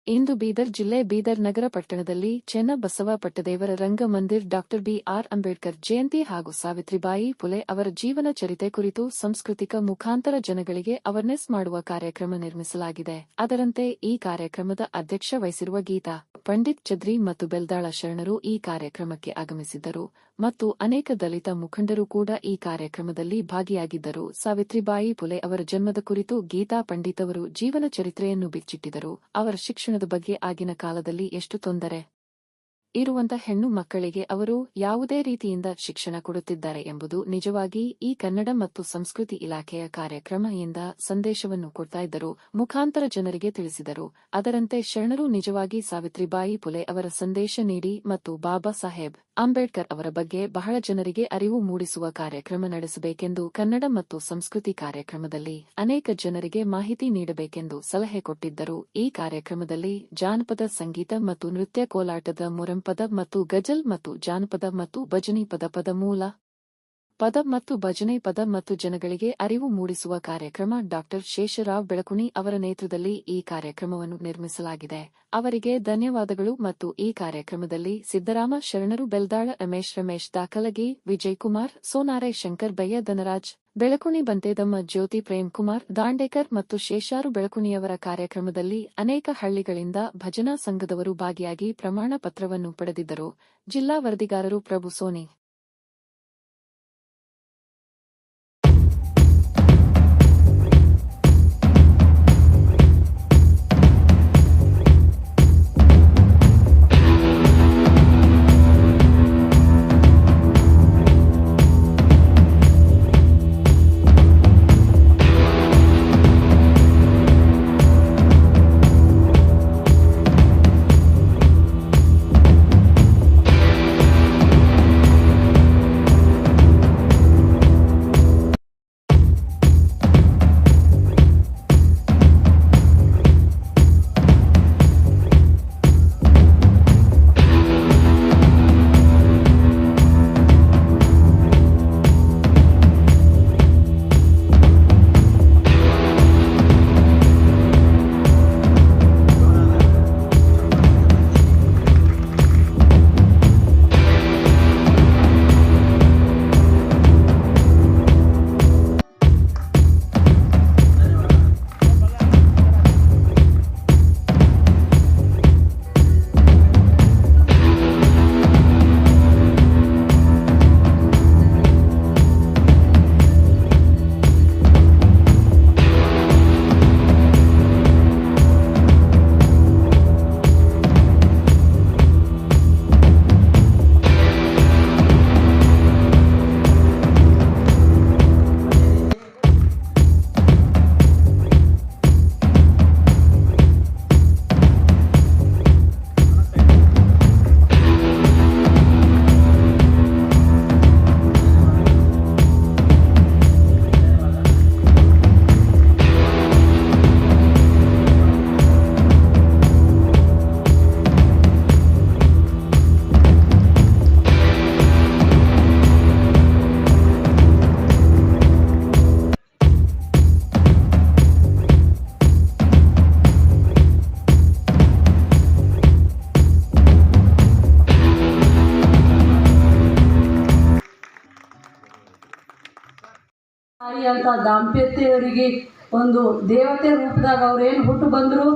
ಇಂದು ಬೀದರ್ ಜಿಲ್ಲೆ ಬೀದರ್ ನಗರ ಪಟ್ಟಣದಲ್ಲಿ Chennabasava ಪಟ್ಟದೇವರ ರಂಗಮಂದಿರ್ doctor B R. Ambedkar Jayanti ಹಾಗೂ ಸಾವಿತ್ರಿಬಾಯಿ ಫುಲೆ ಅವರ ಜೀವನ ಚರಿತೆ ಕುರಿತು ಸಾಂಸ್ಕೃತಿಕ ಮುಖಾಂತರ ಜನಗಳಿಗೆ ಅವೇರ್ನೆಸ್ ಮಾಡುವ ಕಾರ್ಯಕ್ರಮ ನಿರ್ಮಿಸಲಾಗಿದೆ. ಅದರಂತೆ ಈ ಕಾರ್ಯಕ್ರಮದ ಅಧ್ಯಕ್ಷ ವಹಿಸಿರುವ ಗೀತಾ ಪಂಡಿತ್ ಚದ್ರಿ ಮತ್ತು ಬೆಲ್ದಾಳ ಶರಣರು ಈ ಕಾರ್ಯಕ್ರಮಕ್ಕೆ ಆಗಮಿಸಿದ್ದರು ಮತ್ತು ಅನೇಕ ದಲಿತ ಮುಖಂಡರು ಕೂಡ ಈ ಕಾರ್ಯಕ್ರಮದಲ್ಲಿ ಭಾಗಿಯಾಗಿದ್ದರು. ಸಾವಿತ್ರಿಬಾಯಿ ಫುಲೆ ಅವರ ಜನ್ಮದ ಕುರಿತು ಗೀತಾ ಪಂಡಿತ್ ಅವರು ಜೀವನ ಚರಿತ್ರೆಯನ್ನು ಬಿಚ್ಚಿಟ್ಟಿದ್ದರು. ಅವರ ಶಿಕ್ಷಣದ ಬಗ್ಗೆ ಆಗಿನ ಕಾಲದಲ್ಲಿ ಎಷ್ಟು ತೊಂದರೆ ಇರುವಂತ ಹೆಣ್ಣು ಮಕ್ಕಳಿಗೆ ಅವರು ಯಾವುದೇ ರೀತಿಯಿಂದ ಶಿಕ್ಷಣ ಕೊಡುತ್ತಿದ್ದಾರೆ ಎಂಬುದು ನಿಜವಾಗಿ ಈ ಕನ್ನಡ ಮತ್ತು ಸಂಸ್ಕೃತಿ ಇಲಾಖೆಯ ಕಾರ್ಯಕ್ರಮದಿಂದ ಸಂದೇಶವನ್ನು ಕೊಡ್ತಾ ಇದ್ದರು ಮುಖಾಂತರ ಜನರಿಗೆ ತಿಳಿಸಿದರು. ಅದರಂತೆ ಶರಣರು ನಿಜವಾಗಿ ಸಾವಿತ್ರಿಬಾಯಿ ಫುಲೆ ಅವರ ಸಂದೇಶ ನೀಡಿ ಮತ್ತು ಬಾಬಾ ಸಾಹೇಬ್ ಅಂಬೇಡ್ಕರ್ ಅವರ ಬಗ್ಗೆ ಬಹಳ ಜನರಿಗೆ ಅರಿವು ಮೂಡಿಸುವ ಕಾರ್ಯಕ್ರಮ ನಡೆಸಬೇಕೆಂದು ಕನ್ನಡ ಮತ್ತು ಸಂಸ್ಕೃತಿ ಕಾರ್ಯಕ್ರಮದಲ್ಲಿ ಅನೇಕ ಜನರಿಗೆ ಮಾಹಿತಿ ನೀಡಬೇಕೆಂದು ಸಲಹೆ ಕೊಟ್ಟಿದ್ದರು. ಈ ಕಾರ್ಯಕ್ರಮದಲ್ಲಿ ಜಾನಪದ ಸಂಗೀತ ಮತ್ತು ನೃತ್ಯ ಕೋಲಾಟದ ಮೊರಂಪದ ಮತ್ತು ಗಜಲ್ ಮತ್ತು ಜಾನಪದ ಮತ್ತು ಭಜನಿ ಪದ ಮೂಲ ಪದ ಮತ್ತು ಭಜನೆ ಪದ ಮತ್ತು ಜನಗಳಿಗೆ ಅರಿವು ಮೂಡಿಸುವ ಕಾರ್ಯಕ್ರಮ ಡಾಕ್ಟರ್ ಶೇಷರಾವ್ ಬೆಳಕುಣಿ ಅವರ ನೇತೃತ್ವದಲ್ಲಿ ಈ ಕಾರ್ಯಕ್ರಮವನ್ನು ನಿರ್ಮಿಸಲಾಗಿದೆ. ಅವರಿಗೆ ಧನ್ಯವಾದಗಳು. ಮತ್ತು ಈ ಕಾರ್ಯಕ್ರಮದಲ್ಲಿ ಸಿದ್ದರಾಮ ಶರಣರು, ಬೆಲ್ದಾಳ ರಮೇಶ್ ದಾಖಲಗಿ, ವಿಜಯಕುಮಾರ್ ಸೋನಾರೆ, ಶಂಕರ್ ಬಯ್ಯ, ಧನರಾಜ್ ಬೆಳಕುಣಿ, ಬಂತೇದಮ್ಮ, ಜ್ಯೋತಿ, ಪ್ರೇಮ್ಕುಮಾರ್ ದಾಂಡೇಕರ್ ಮತ್ತು ಶೇಷಾರು ಬೆಳಕುಣಿಯವರ ಕಾರ್ಯಕ್ರಮದಲ್ಲಿ ಅನೇಕ ಹಳ್ಳಿಗಳಿಂದ ಭಜನಾ ಸಂಘದವರು ಭಾಗಿಯಾಗಿ ಪ್ರಮಾಣ ಪತ್ರವನ್ನು ಪಡೆದಿದ್ದರು. ಜಿಲ್ಲಾ ವರದಿಗಾರರು ಪ್ರಭು ಸೋನಿ. ಅಂತ ದಾಂಪತ್ಯವರಿಗೆ ಒಂದು ದೇವತೆ ರೂಪದಾಗ ಅವ್ರೇನು ಹುಟ್ಟು ಬಂದರು.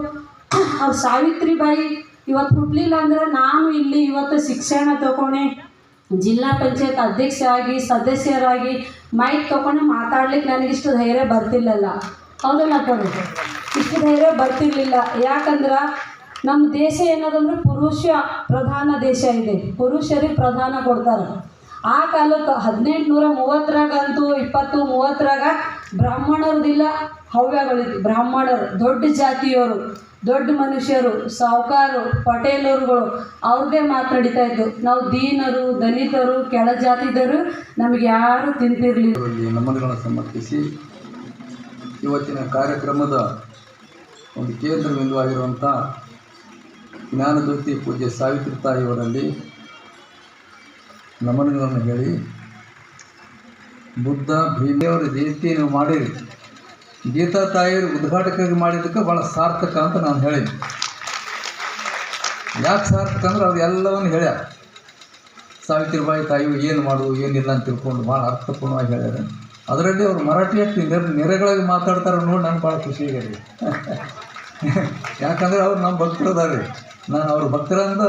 ಅವ್ರು ಸಾವಿತ್ರಿಬಾಯಿ ಇವತ್ತು ಹುಟ್ಟಲಿಲ್ಲ ಅಂದ್ರೆ ನಾನು ಇಲ್ಲಿ ಇವತ್ತು ಶಿಕ್ಷಣ ತಗೊಂಡೆ, ಜಿಲ್ಲಾ ಪಂಚಾಯತ್ ಅಧ್ಯಕ್ಷ ಆಗಿ ಸದಸ್ಯರಾಗಿ ಮೈಕ್ ತಗೊಂಡು ಮಾತಾಡ್ಲಿಕ್ಕೆ ನನಗಿಷ್ಟು ಧೈರ್ಯ ಬರ್ತಿಲ್ಲಲ್ಲ. ಹೌದಲ್ಲ ಕೊಡು, ಇಷ್ಟು ಧೈರ್ಯ ಬರ್ತಿರ್ಲಿಲ್ಲ. ಯಾಕಂದ್ರೆ ನಮ್ಮ ದೇಶ ಏನದಂದ್ರೆ ಪುರುಷ ಪ್ರಧಾನ ದೇಶ ಇದೆ, ಪುರುಷರಿಗೆ ಪ್ರಧಾನ ಕೊಡ್ತಾರೆ. ಆ ಕಾಲಕ್ಕೆ 1830 2030 ಬ್ರಾಹ್ಮಣರದಿಲ್ಲ, ಹವ್ಯಗಳಿದ್ದು ಬ್ರಾಹ್ಮಣರು ದೊಡ್ಡ ಜಾತಿಯವರು, ದೊಡ್ಡ ಮನುಷ್ಯರು, ಸಾಹುಕಾರರು, ಪಟೇಲರುಗಳು ಅವ್ರದ್ದೇ ಮಾತನಾಡಿತಾ ಇದ್ದು. ನಾವು ದೀನರು, ದಲಿತರು, ಕೆಳ ಜಾತಿದರು ನಮಗೆ ಯಾರು ತಿಂತಿರಲಿಲ್ಲ. ನಮನಗಳನ್ನು ಸಮರ್ಪಿಸಿ ಇವತ್ತಿನ ಕಾರ್ಯಕ್ರಮದ ಒಂದು ಕೇಂದ್ರ ಬಿಂದುವಾಗಿರುವಂಥ ಜ್ಞಾನಜ್ಯೋತಿ ಪೂಜ್ಯ ಸಾವಿತ್ರಿ ತಾಯಿಯವರಲ್ಲಿ ನಮನಗಳನ್ನು ಹೇಳಿ, ಬುದ್ಧ ಭೀಮೆಯವರ ಜಯಂತಿಯನ್ನು ಮಾಡಿರಿ, ಗೀತಾ ತಾಯಿಯವರು ಉದ್ಘಾಟಕರಿಗೆ ಮಾಡಿದ್ದಕ್ಕೆ ಭಾಳ ಸಾರ್ಥಕ ಅಂತ ನಾನು ಹೇಳಿದ್ದೆ. ಯಾಕೆ ಸಾರ್ಥಕಂದ್ರೆ ಅವ್ರು ಎಲ್ಲವನ್ನು ಹೇಳ್ಯಾರ. ಸಾವಿತ್ರಿಬಾಯಿ ತಾಯಿಯು ಏನು ಮಾಡೋದು ಏನಿಲ್ಲ ಅಂತ ತಿಳ್ಕೊಂಡು ಭಾಳ ಅರ್ಥಪೂರ್ಣವಾಗಿ ಹೇಳ್ಯಾರ. ಅದರಲ್ಲಿ ಅವರು ಮರಾಠಿ ನೆರೆಗಳಾಗಿ ಮಾತಾಡ್ತಾರೆ ನೋಡಿ ನನಗೆ ಭಾಳ ಖುಷಿ ಆಗಿದೆ. ಯಾಕಂದರೆ ಅವ್ರು ನಮ್ಮ ಭಕ್ತರದಾರೆ. ನಾನು ಅವ್ರ ಭಕ್ತರಂತ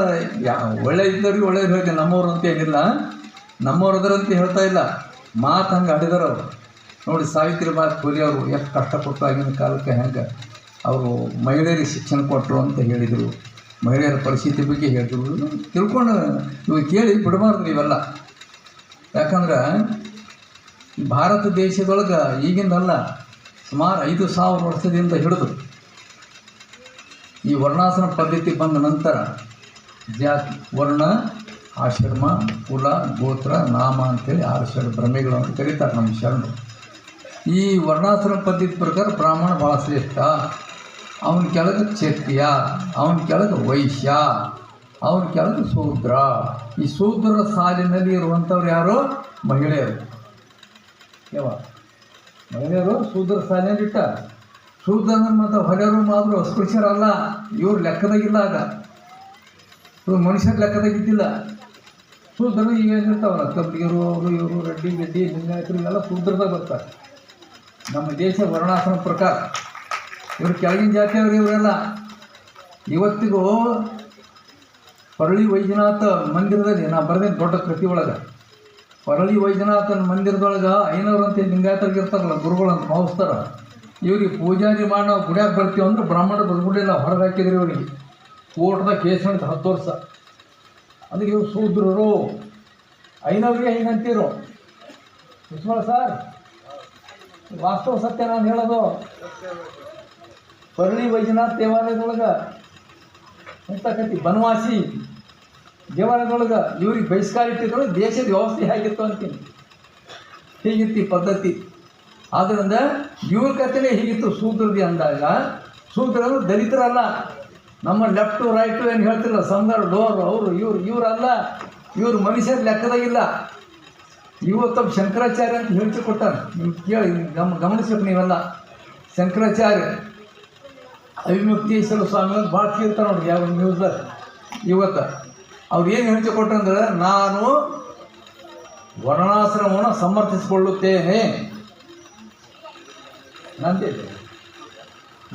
ಒಳ್ಳೆ ಇದ್ದವ್ರಿಗೆ ಒಳ್ಳೇದು ಹೇಳ್ತೀನಿ, ನಮ್ಮವ್ರು ಅಂತ ಏನಿಲ್ಲ, ನಮ್ಮವ್ರು ಅದರಂತ ಹೇಳ್ತಾ ಇಲ್ಲ, ಮಾತು ಹಂಗೆ ಆಡಿದಾರೆ ಅವರು. ನೋಡಿ ಸಾವಿತ್ರಿಬಾಯಿ ಫುಲೆ ಅವರು ಎಷ್ಟು ಕಷ್ಟಪಟ್ಟು ಆಗಿನ ಕಾಲಕ್ಕೆ ಹೆಂಗೆ ಅವರು ಮಹಿಳೆಯರಿಗೆ ಶಿಕ್ಷಣ ಕೊಟ್ಟರು ಅಂತ ಹೇಳಿದರು, ಮಹಿಳೆಯರ ಪರಿಸ್ಥಿತಿ ಬಗ್ಗೆ ಹೇಳಿದ್ರು. ತಿಳ್ಕೊಂಡು ಇವಾಗ ಕೇಳಿ ಬಿಡಬಾರ್ದು ಇವೆಲ್ಲ. ಯಾಕಂದ್ರೆ ಭಾರತ ದೇಶದೊಳಗೆ ಈಗಿಂದಲ್ಲ, ಸುಮಾರು 5,000 ವರ್ಷದಿಂದ ಹಿಡಿದು ಈ ವರ್ಣಾಶ್ರಮ ಪದ್ಧತಿ ಬಂದ ನಂತರ ಜಾತಿ, ವರ್ಣ, ಆಶ್ರಮ, ಕುಲ, ಗೋತ್ರ, ನಾಮ ಅಂತೇಳಿ 6 ಭ್ರಮೆಗಳು ಅಂತ ಕರೀತಾರೆ ನಮ್ಮ ಶರಣರು. ಈ ವರ್ಣಾಶ್ರಮ ಪದ್ಧತಿ ಪ್ರಕಾರ ಬ್ರಾಹ್ಮಣ ಭಾಳ ಶ್ರೇಷ್ಠ, ಅವನ ಕೆಳಗೆ ಕ್ಷತ್ರಿಯ, ಅವನ ಕೆಳಗೆ ವೈಶ್ಯ, ಅವನ ಕೆಳಗೆ ಶೂದ್ರ. ಈ ಶೂದ್ರರ ಸಾಲಿನಲ್ಲಿ ಇರುವಂಥವ್ರು ಯಾರು? ಮಹಿಳೆಯರು. ಮಹಿಳೆಯರು ಶೂದ್ರ ಸಾಲಿನಲ್ಲಿ ಇಟ್ಟ. ಶೂದ್ರ ಮತ್ತು ಹೊಲೆಯರು ಮಾತ್ರ ಅಸ್ಪೃಶ್ಯರಲ್ಲ, ಇವ್ರು ಲೆಕ್ಕದಾಗಿಲ್ಲ. ಆಗ ಇವ್ರು ಮನುಷ್ಯರ ಲೆಕ್ಕದಾಗಿದ್ದಿಲ್ಲ. ಶೂದ್ರರು ಇವೇನಿರ್ತಾವಲ್ಲ, ಕಬ್ಬಿಗರು, ಅವರು ಇವರು, ರೆಡ್ಡಿ ಗೆಡ್ಡಿ, ಲಿಂಗಾಯತರು ಇವೆಲ್ಲ ಶೂದ್ರದಾಗ ಬರ್ತಾರೆ. ನಮ್ಮ ದೇಶ ವರ್ಣಾಶ್ರಮ ಪ್ರಕಾರ ಇವರು ಕೆಳಗಿನ ಜಾತಿಯವರು ಇವರೆಲ್ಲ. ಇವತ್ತಿಗೂ ಪರಳಿ ವೈದ್ಯನಾಥ ಮಂದಿರದಲ್ಲಿ ನಾ ಬರೆದೇನು ದೊಡ್ಡ ಕೃತಿ ಒಳಗೆ, ಪರಳಿ ವೈದ್ಯನಾಥನ ಮಂದಿರದೊಳಗೆ 500 ಅಂತ ಲಿಂಗಾಯತರಿಗೆ ಇರ್ತಾರಲ್ಲ, ಗುರುಗಳಂತ ಭಾವಿಸ್ತಾರೆ. ಇವ್ರಿಗೆ ಪೂಜಾರಿ ಮಾಡಿ ನಾವು ಗುಡಿಯಾಗ ಬರ್ತೀವಿ ಅಂದ್ರೆ ಬ್ರಾಹ್ಮಣ ಬದುಗುಡಿಲ್ಲ ಹೊರಗೆ ಹಾಕಿದ್ರಿ ಇವರಿಗೆ. ಕೋರ್ಟ್ದಾಗ ಕೇಸ್ ಮಾಡಿದ 10 ವರ್ಷ. ಅದಕ್ಕೆ ಇವ್ರು ಶೂದ್ರರು. 500ರಿಗೆ ಹಿಂಗಂತೀರು. ಸುಷ್ಮಾ ಸರ್, ವಾಸ್ತವ ಸತ್ಯ ನಾನು ಹೇಳೋದು. ಪರಳಿ ವೈದ್ಯನಾಥ್ ದೇವಾಲಯದೊಳಗೆ ಅಂತ ಕತಿ ಬನವಾಸಿ ದೇವಾಲಯದೊಳಗೆ ಇವ್ರಿಗೆ ಬಹಿಷ್ಕಾರ ಇಟ್ಟಿದ್ರು. ದೇಶದ ವ್ಯವಸ್ಥೆ ಹೇಗಿತ್ತು ಅಂತೀನಿ, ಹೀಗಿತ್ತು ಪದ್ಧತಿ. ಆದ್ದರಿಂದ ಇವ್ರ ಕಥೆನೇ ಹೀಗಿತ್ತು ಶೂದ್ರದಿ ಅಂದಾಗ. ಶೂದ್ರರು ದಲಿತರಲ್ಲ, ನಮ್ಮ ಲೆಫ್ಟು ರೈಟು ಏನು ಹೇಳ್ತಿಲ್ಲ, ಸಂಗರ್ ಡೋರ್ ಅವರು ಇವರಲ್ಲ, ಇವರು ಮನುಷ್ಯರ ಲೆಕ್ಕದಾಗಿಲ್ಲ. ಇವತ್ತು ಶಂಕರಾಚಾರ್ಯ ಅಂತ ಹೇಳ್ತಿ ಕೊಟ್ಟಾರೆ, ನಿಮ್ಗೆ ಕೇಳಿ ಗಮನಿಸ್ಬೇಕು ನೀವೆಲ್ಲ. ಶಂಕರಾಚಾರ್ಯ ಅವಿಮುಕ್ತೇಶ್ವರ ಸ್ವಾಮಿ ಅಂತ ಭಾಳ ಕೇಳ್ತಾರೆ ನೋಡ್ರಿ ಯಾವ ನ್ಯೂಸ್ದಾಗ. ಇವತ್ತು ಅವ್ರು ಏನು ಹೇಳ್ತಿ ಕೊಟ್ಟಂದ್ರೆ, ನಾನು ವರ್ಣಾಶ್ರಮವನ್ನು ಸಮರ್ಥಿಸಿಕೊಳ್ಳುತ್ತೇನೆ ನಂದಿದೆ.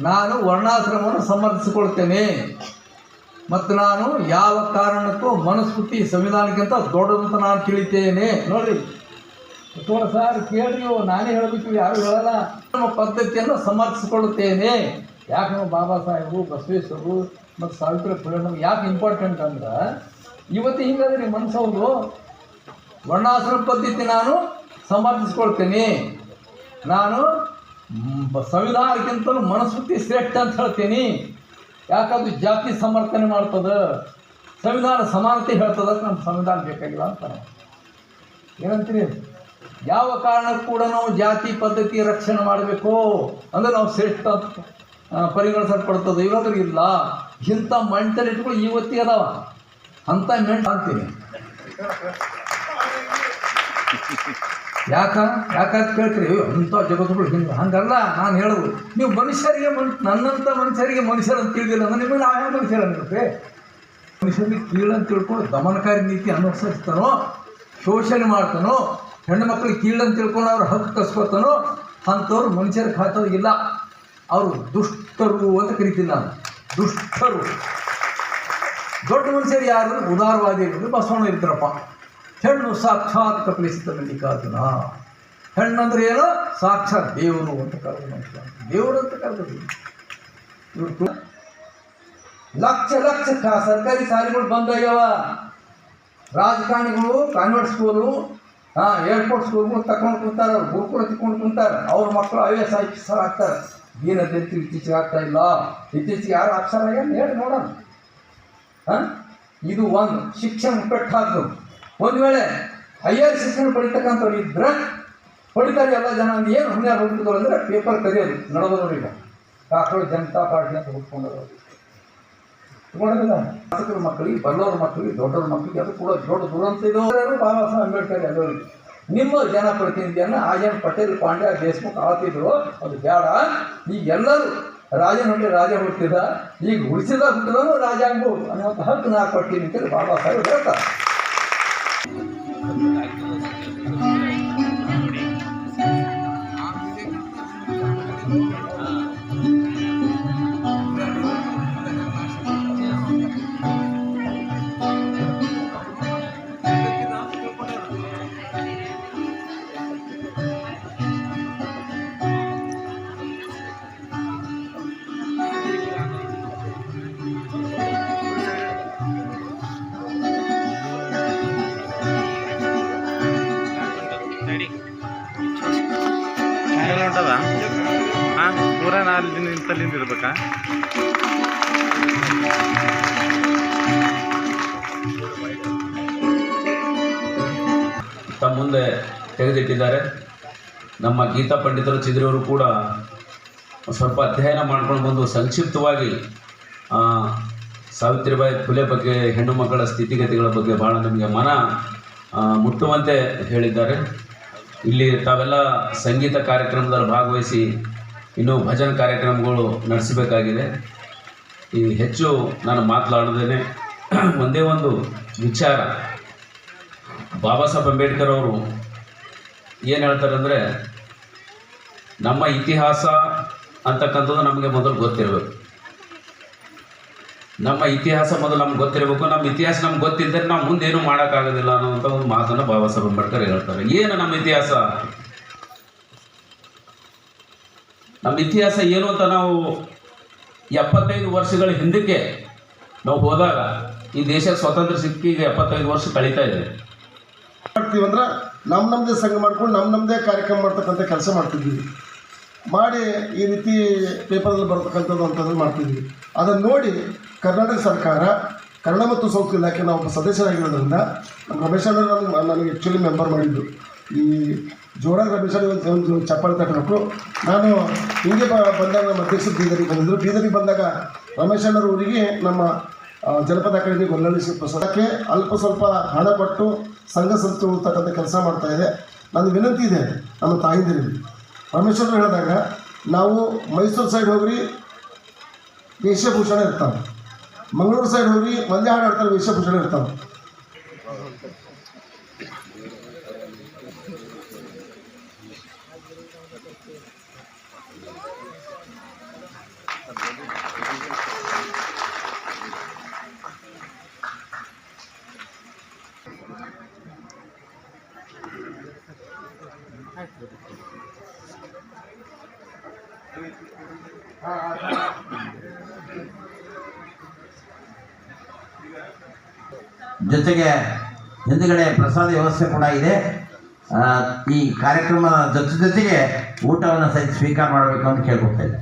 ನಾನು ವರ್ಣಾಶ್ರಮವನ್ನು ಸಮರ್ಥಿಸಿಕೊಳ್ತೇನೆ ಮತ್ತು ನಾನು ಯಾವ ಕಾರಣಕ್ಕೂ ಮನುಸ್ಮೃತಿ ಸಂವಿಧಾನಕ್ಕಿಂತ ದೊಡ್ಡದಂತ ನಾನು ತಿಳಿತೇನೆ. ನೋಡಿರಿ ಸರ್, ಕೇಳ್ರಿ, ನಾನೇ ಹೇಳಬೇಕು, ಯಾರು ಹೇಳಲ್ಲ. ನಮ್ಮ ಪದ್ಧತಿಯನ್ನು ಸಮರ್ಥಿಸಿಕೊಳ್ಳುತ್ತೇನೆ. ಯಾಕೆ ನಾವು ಬಾಬಾ ಸಾಹೇಬರು, ಬಸವೇಶ್ವರರು ಮತ್ತು ಸಾವಿತ್ರಿ ಫುಲೆ ನಮ್ಗೆ ಯಾಕೆ ಇಂಪಾರ್ಟೆಂಟ್ ಅಂದ್ರೆ, ಇವತ್ತು ಹಿಂಗಾದ್ರೆ ನಿಮ್ಮ ಮನಸ್ಸವ್ರು ವರ್ಣಾಶ್ರಮ ಪದ್ಧತಿ ನಾನು ಸಮರ್ಥಿಸ್ಕೊಳ್ತೇನೆ, ನಾನು ಸಂವಿಧಾನಕ್ಕಿಂತಲೂ ಮನುಸ್ಮೃತಿ ಶ್ರೇಷ್ಠ ಅಂತ ಹೇಳ್ತೀನಿ. ಯಾಕಂದ್ರೆ ಜಾತಿ ಸಮರ್ಥನೆ ಮಾಡ್ತದೆ, ಸಂವಿಧಾನ ಸಮಾನತೆ ಹೇಳ್ತದ. ನಮ್ಮ ಸಂವಿಧಾನ ಬೇಕಾಗಿಲ್ಲ ಅಂತ ಏನಂತೀರಿ? ಯಾವ ಕಾರಣಕ್ಕೂ ಕೂಡ ನಾವು ಜಾತಿ ಪದ್ಧತಿ ರಕ್ಷಣೆ ಮಾಡಬೇಕು ಅಂದರೆ ನಾವು ಶ್ರೇಷ್ಠ ಪರಿಗಣಿಸಲ್ಪಡ್ತದೆ. ಇವಾಗಲೂ ಇಲ್ಲ. ಇಂಥ ಮೆಂಟಾಲಿಟಿಗಳು ಇವತ್ತಿಗೆ ಅದಾವ. ಅಂಥ ಅಂತೀನಿ. ಯಾಕಂತ ಕೇಳ್ತೀರಿ, ಅಂಥ ಜಗತ್ತುಗಳು ಹಂಗಲ್ಲ. ನಾನು ಹೇಳೋದು, ನೀವು ಮನುಷ್ಯರಿಗೆ ನನ್ನಂಥ ಮನುಷ್ಯರಿಗೆ ಮನುಷ್ಯರಂತ ತಿಳಿದಿಲ್ಲ ಅಂದ್ರೆ ನಿಮಗೆ ನಾವು ಯಾವ ಮನುಷ್ಯರ ಅನ್ನಿರುತ್ತೆ? ಮನುಷ್ಯರಿಗೆ ಕೀಳಂತ ತಿಳ್ಕೊಂಡು ದಮನಕಾರಿ ನೀತಿ ಅನುಸರಿಸ್ತಾನೋ, ಶೋಷಣೆ ಮಾಡ್ತಾನೋ, ಹೆಣ್ಣು ಮಕ್ಕಳಿಗೆ ಕೀಳಂತ ತಿಳ್ಕೊಂಡು ಅವ್ರ ಹಕ್ಕು ಕಸ್ಕೊತಾನೋ ಅಂಥವ್ರು ಮನುಷ್ಯರ ಖಾತದಿಲ್ಲ. ಅವರು ದುಷ್ಟರು ಅಂತ ಕರಿತೀನಿ ನಾನು. ದುಷ್ಟರು. ದೊಡ್ಡ ಮನುಷ್ಯರು ಯಾರು? ಉದಾರವಾದಿಗಳು. ಬಸವಣ್ಣ ಇರ್ತಾರಪ್ಪ. ಹೆಣ್ಣು ಸಾಕ್ಷಾತ್ ಕಪಿಲಿಸಿದ ಮಲ್ಲಿಕಾರ್ಜುನ. ಹೆಣ್ಣಂದ್ರೆ ಏನೋ ಸಾಕ್ಷಾತ್ ದೇವರು ಅಂತ ಕರೆದು ಮನುಷ್ಯ, ದೇವರು ಅಂತ ಕರೆದು. ಇವ್ರು ಲಕ್ಷ ಸರ್ಕಾರಿ ಶಾಲೆಗಳು ಬಂದಾಗ್ಯಾವ. ರಾಜಕಾರಣಿಗಳು ಕಾನ್ವೆಂಟ್ ಸ್ಕೂಲು, ಏರ್ಪೋರ್ಟ್ ಸ್ಕೂಲ್ಗಳು ತಗೊಂಡು ಕುಂತಾರೆ. ಅವ್ರು ಗುರುಕುಲ ತಿಕ್ಕೊಂಡು ಕುಂತಾರೆ. ಅವ್ರ ಮಕ್ಕಳು IAS ಆಫೀಸರ್ ಆಗ್ತಾರೆ. ದೀನದಲಿತ ಇತ್ತೀಚೆಗೆ ಆಗ್ತಾ ಇಲ್ಲ. ಇತ್ತೀಚೆಗೆ ಯಾರು ಅಕ್ಷರ ಆಗ್ಯಾರ ಹೇಳಿ ನೋಡೋಣ. ಇದು ಒಂದು ಶಿಕ್ಷಣ ಪೆಟ್ಟಾದ್ರು. ಒಂದು ವೇಳೆ ಹೈಯರ್ ಶಿಕ್ಷಣ ಪಡಿತಕ್ಕಂಥವ್ರು ಇದ್ರೆ ಪಡಿತಾರೆ ಎಲ್ಲ ಜನ. ಏನು ಹುಣ್ಯಾರು ಹುಡುಕಿದ್ರು ಅಂದರೆ ಪೇಪರ್ ಕರೆಯೋದು ನಡೆದವರು. ಈಗ ಕಾಕಳು ಜನತಾ ಪಾರ್ಟಿ ಅಂತ ಹುಡ್ಕೊಂಡವರು ಶಾಸಕರ ಮಕ್ಕಳಿಗೆ, ಬಲ್ಲವ್ರ ಮಕ್ಕಳಿಗೆ, ದೊಡ್ಡವ್ರ ಮಕ್ಕಳಿಗೆ ಅದು ಕೂಡ ದೊಡ್ಡ ದುರಂತ. ಇದು ಬಾಬಾ ಸಾಹೇಬ್ ಅಂಬೇಡ್ಕರ್ ಎಲ್ಲರಿಗೆ ನಿಮ್ಮ ಜನಪ್ರತಿನಿಧಿಯನ್ನು ಆರ್.ಎನ್. ಪಟೇಲ್, ಪಾಂಡ್ಯ, ದೇಶಮುಖ್ ಆಳ್ತಿದ್ರು. ಅದು ಬೇಡ. ಈಗೆಲ್ಲರೂ ರಾಜನ ಹೊಟ್ಟೆ ರಾಜ ಹುಟ್ಟಿದ, ಈಗ ಉಳಿಸಿದ ಹುಟ್ಟಿದನು ರಾಜ ಆಗ್ಬೋದು ಅನ್ನೋ ಹಕ್ಕು ನಾ ಕೊಡ್ತೀನಿ ಅಂತೇಳಿ ಬಾಬಾ ಸಾಹೇಬ್ ಹೇಳ್ತಾರೆ. ఉంటుందా ಪೂರ ನಿಂತಲ್ಲಿಂದ ಇರ್ಬೇಕಾ? ತಮ್ಮ ಮುಂದೆ ತೆಗೆದಿಟ್ಟಿದ್ದಾರೆ. ನಮ್ಮ ಗೀತಾ ಪಂಡಿತರು ಚಿದ್ರಿಯವರು ಕೂಡ ಸ್ವಲ್ಪ ಅಧ್ಯಯನ ಮಾಡ್ಕೊಂಡು ಬಂದು ಸಂಕ್ಷಿಪ್ತವಾಗಿ ಸಾವಿತ್ರಿಬಾಯಿ ಫುಲೆ ಬಗ್ಗೆ, ಹೆಣ್ಣು ಮಕ್ಕಳ ಸ್ಥಿತಿಗತಿಗಳ ಬಗ್ಗೆ ಭಾಳ ನಮಗೆ ಮನ ಮುಟ್ಟುವಂತೆ ಹೇಳಿದ್ದಾರೆ. ಇಲ್ಲಿ ತಾವೆಲ್ಲ ಸಂಗೀತ ಕಾರ್ಯಕ್ರಮದಲ್ಲಿ ಭಾಗವಹಿಸಿ ಇನ್ನೂ ಭಜನೆ ಕಾರ್ಯಕ್ರಮಗಳು ನಡೆಸಬೇಕಾಗಿದೆ. ಈ ಹೆಚ್ಚು ನಾನು ಮಾತನಾಡದೇನೆ ಒಂದೇ ಒಂದು ವಿಚಾರ, ಬಾಬಾ ಸಾಹೇಬ್ ಅಂಬೇಡ್ಕರ್ ಅವರು ಏನು ಹೇಳ್ತಾರೆ ಅಂದರೆ, ನಮ್ಮ ಇತಿಹಾಸ ಅಂತಕ್ಕಂಥದ್ದು ನಮಗೆ ಮೊದಲು ಗೊತ್ತಿರಬೇಕು. ನಮ್ಮ ಇತಿಹಾಸ ಮೊದಲು ನಮ್ಗೆ ಗೊತ್ತಿರಬೇಕು. ನಮ್ಮ ಇತಿಹಾಸ ನಮ್ಗೆ ಗೊತ್ತಿದ್ದರೆ ನಾವು ಮುಂದೇನು ಮಾಡೋಕ್ಕಾಗೋದಿಲ್ಲ ಅನ್ನೋಂಥ ಒಂದು ಮಾತನ್ನು ಬಾಬಾ ಸಾಹೇಬ್ ಅಂಬೇಡ್ಕರ್ ಹೇಳ್ತಾರೆ. ಏನು ನಮ್ಮ ಇತಿಹಾಸ? ನಮ್ಮ ಇತಿಹಾಸ ಏನು ಅಂತ ನಾವು 75 ವರ್ಷಗಳ ಹಿಂದಕ್ಕೆ ನಾವು ಹೋದಾಗ, ಈ ದೇಶ ಸ್ವತಂತ್ರ ಸಿಕ್ಕಿಗೆ 75 ವರ್ಷ ಕಳೀತಾ ಇದೆ. ಮಾಡ್ತೀವಂದ್ರೆ ನಮ್ಮದೇ ಸಂಘ ಮಾಡ್ಕೊಂಡು ನಮ್ಮದೇ ಕಾರ್ಯಕ್ರಮ ಮಾಡ್ತಕ್ಕಂಥ ಕೆಲಸ ಮಾಡ್ತಿದ್ವಿ. ಮಾಡಿ ಈ ರೀತಿ ಪೇಪರಲ್ಲಿ ಬರ್ತಕ್ಕಂಥದ್ದು ಅಂತಂದು ಮಾಡ್ತಿದ್ವಿ. ಅದನ್ನು ನೋಡಿ ಕರ್ನಾಟಕ ಸರ್ಕಾರ, ಕನ್ನಡ ಮತ್ತು ಸಂಸ್ಕೃತಿ ಇಲಾಖೆ ನಾವು ಒಬ್ಬ ಸದಸ್ಯರಾಗಿರೋದ್ರಿಂದ ನಮ್ಮ ರಮೇಶ್ ಅವರು ನನಗೆ ಆ್ಯಕ್ಚುಲಿ ಮೆಂಬರ್ ಮಾಡಿದ್ದು. ಈ ಜೋರಾಗಿ ರಮೇಶ್ ಒಂದು ಚಪ್ಪಾಳೆ ತಟ್ಟಬೇಕು. ನಾನು ಹಿಂಗೆ ಬಂದಾಗ ನಮ್ಮ ಅಧ್ಯಕ್ಷರು ಬೀದರಿಗೆ ಬಂದಿದ್ದರು. ಬೀದರಿಗೆ ಬಂದಾಗ ರಮೇಶ್ ಅಣ್ಣರ ಊರಿಗೆ ನಮ್ಮ ಜನಪದ ಅಕಾಡೆಮಿ ಗೊಲ್ಲಳ್ಳಿ ಪ್ರಸಾದಕ್ಕೆ ಅಲ್ಪ ಸ್ವಲ್ಪ ಹಣ ಕೊಟ್ಟು ಸಂಘ ಸಂಸ್ಥೆ ಉಳ್ತಕ್ಕಂಥ ಕೆಲಸ ಮಾಡ್ತಾಯಿದೆ. ನನ್ನ ವಿನಂತಿ ಇದೆ ನಮ್ಮ ತಾಯಿಂದಿರಿಗೆ. ರಮೇಶ್ವರು ಹೇಳಿದಾಗ ನಾವು ಮೈಸೂರು ಸೈಡ್ ಹೋಗ್ರಿ ವೇಷಭೂಷಣ ಇರ್ತಾವೆ, ಮಂಗಳೂರು ಸೈಡ್ ಹೋಗ್ರಿ ಒಂದೇ ಹಾಡು ಆಡ್ತಾರೆ ವೇಷಭೂಷಣ ಇರ್ತಾವೆ. ಜೊತೆಗೆ ಹಿಂದುಗಡೆ ಪ್ರಸಾದ ವ್ಯವಸ್ಥೆ ಕೂಡ ಇದೆ. ಈ ಕಾರ್ಯಕ್ರಮದ ಜೊತೆಗೆ ಊಟವನ್ನು ಸಹಿತ ಸ್ವೀಕಾರ ಮಾಡಬೇಕು ಅಂತ ಕೇಳ್ಕೊಳ್ತಾ ಇದ್ದೆ.